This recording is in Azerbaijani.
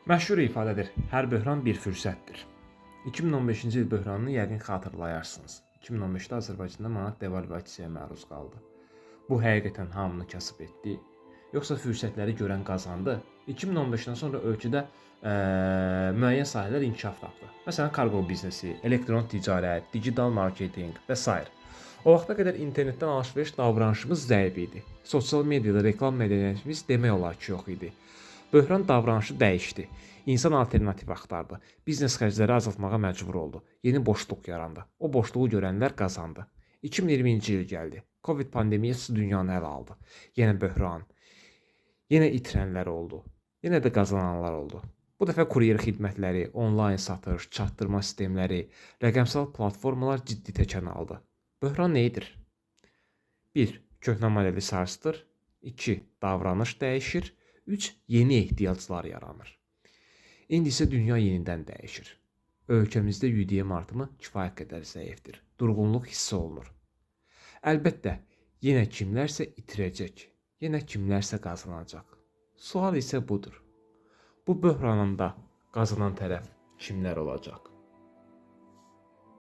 Məşhur ifadədir, hər böhran bir fürsətdir. 2015-ci il böhranını yəqin xatırlayarsınız. 2015-də Azərbaycanda manat devalvasiyaya məruz qaldı. Bu həqiqətən hamını kasıb etdi? Yoxsa fürsətləri görən qazandı? 2015-dən sonra ölkədə müəyyən sahələr inkişaf tapdı. Məsələn, kargo biznesi, elektron ticarət, digital marketinq və s. O vaxta qədər internetdən alış-veriş davranışımız zəif idi. Sosial mediada reklam mədəniyyətimiz demək olar ki, yox idi. Böhran davranışı dəyişdi. İnsan alternativ axtardı. Biznes xərcləri azaltmağa məcbur oldu. Yeni boşluq yarandı. O boşluğu görənlər qazandı. 2020-ci il gəldi. Covid pandemiyası dünyanı ələ aldı. Yenə böhran. Yenə itirənlər oldu. Yenə də qazananlar oldu. Bu dəfə kuryer xidmətləri, onlayn satış, çatdırma sistemləri, rəqəmsal platformalar ciddi təkan aldı. Böhran nədir? 1. Köhnə modeli sarsıdır. 2. Davranış dəyişir. 3. Yeni ehtiyaclar yaranır. İndi isə dünya yenidən dəyişir. Ölkəmizdə UDM artımı kifayət qədər zəifdir. Durğunluq hiss olunur. Əlbəttə, yenə kimlərsə itirəcək, yenə kimlərsə qazanacaq. Sual isə budur. Bu böhranında qazanan tərəf kimlər olacaq?